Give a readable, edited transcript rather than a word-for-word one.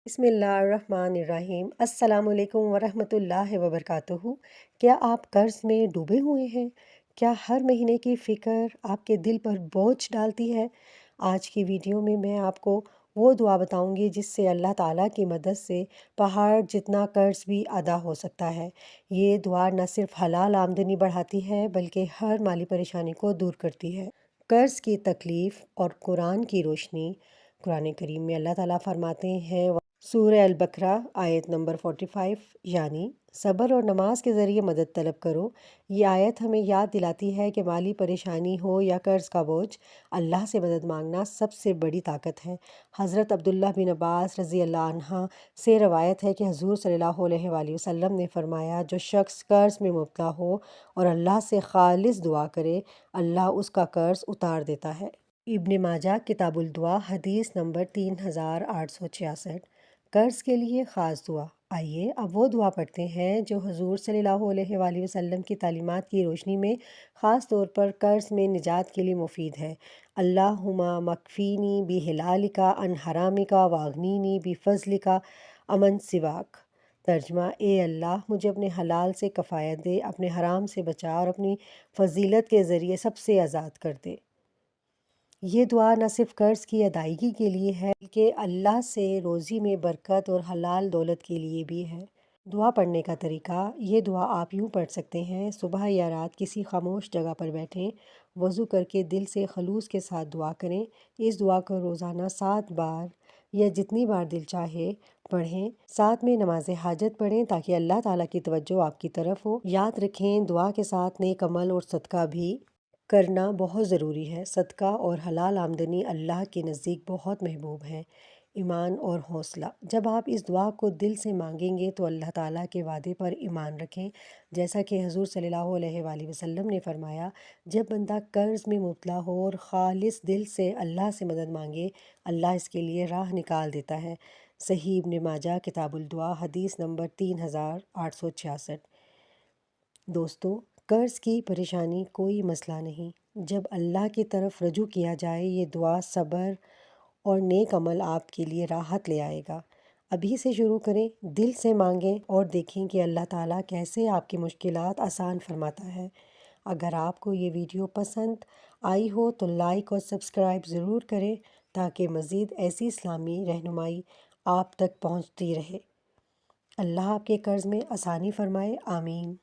بسم اللہ الرحمن الرحیم۔ السلام علیکم ورحمۃ اللہ وبرکاتہ۔ کیا آپ قرض میں ڈوبے ہوئے ہیں؟ کیا ہر مہینے کی فکر آپ کے دل پر بوجھ ڈالتی ہے؟ آج کی ویڈیو میں آپ کو وہ دعا بتاؤں گی جس سے اللہ تعالیٰ کی مدد سے پہاڑ جتنا قرض بھی ادا ہو سکتا ہے۔ یہ دعا نہ صرف حلال آمدنی بڑھاتی ہے بلکہ ہر مالی پریشانی کو دور کرتی ہے۔ قرض کی تکلیف اور قرآن کی روشنی۔ قرآن کریم میں اللہ تعالیٰ فرماتے ہیں سورہ البقرہ آیت نمبر 45، یعنی صبر اور نماز کے ذریعے مدد طلب کرو۔ یہ آیت ہمیں یاد دلاتی ہے کہ مالی پریشانی ہو یا قرض کا بوجھ، اللہ سے مدد مانگنا سب سے بڑی طاقت ہے۔ حضرت عبداللہ بن عباس رضی اللہ عنہ سے روایت ہے کہ حضور صلی اللہ علیہ وآلہ وسلم نے فرمایا، جو شخص قرض میں مبتلا ہو اور اللہ سے خالص دعا کرے، اللہ اس کا قرض اتار دیتا ہے۔ ابن ماجہ کتاب الدعا حدیث نمبر 3866۔ قرض کے لیے خاص دعا۔ آئیے اب وہ دعا پڑھتے ہیں جو حضور صلی اللہ علیہ وآلہ وسلم کی تعلیمات کی روشنی میں خاص طور پر قرض میں نجات کے لیے مفید ہے۔ اللہم مکفینی بحلالک عن حرامک واغنینی بفضلک عمن سواک۔ ترجمہ: اے اللہ، مجھے اپنے حلال سے کفایت دے، اپنے حرام سے بچا اور اپنی فضیلت کے ذریعے سب سے آزاد کر دے۔ یہ دعا نہ صرف قرض کی ادائیگی کے لیے ہے بلکہ اللہ سے روزی میں برکت اور حلال دولت کے لیے بھی ہے۔ دعا پڑھنے کا طریقہ: یہ دعا آپ یوں پڑھ سکتے ہیں۔ صبح یا رات کسی خاموش جگہ پر بیٹھیں، وضو کر کے دل سے خلوص کے ساتھ دعا کریں۔ اس دعا کو روزانہ 7 بار یا جتنی بار دل چاہے پڑھیں۔ ساتھ میں نماز حاجت پڑھیں تاکہ اللہ تعالیٰ کی توجہ آپ کی طرف ہو۔ یاد رکھیں، دعا کے ساتھ نیک عمل اور صدقہ بھی کرنا بہت ضروری ہے۔ صدقہ اور حلال آمدنی اللہ کے نزدیک بہت محبوب ہیں۔ ایمان اور حوصلہ: جب آپ اس دعا کو دل سے مانگیں گے تو اللہ تعالیٰ کے وعدے پر ایمان رکھیں۔ جیسا کہ حضور صلی اللہ علیہ وآلہ وسلم نے فرمایا، جب بندہ قرض میں مبتلا ہو اور خالص دل سے اللہ سے مدد مانگے، اللہ اس کے لیے راہ نکال دیتا ہے۔ صحیح ابن ماجہ کتاب الدعا حدیث نمبر 3866۔ دوستو، قرض کی پریشانی کوئی مسئلہ نہیں۔ جب اللہ کی طرف رجوع کیا جائے، یہ دعا صبر اور نیک عمل آپ کے لیے راحت لے آئے گا۔ ابھی سے شروع کریں، دل سے مانگیں اور دیکھیں کہ اللہ تعالیٰ کیسے آپ کی مشکلات آسان فرماتا ہے۔ اگر آپ کو یہ ویڈیو پسند آئی ہو تو لائک اور سبسکرائب ضرور کریں تاکہ مزید ایسی اسلامی رہنمائی آپ تک پہنچتی رہے۔ اللہ آپ کے قرض میں آسانی فرمائے، آمین۔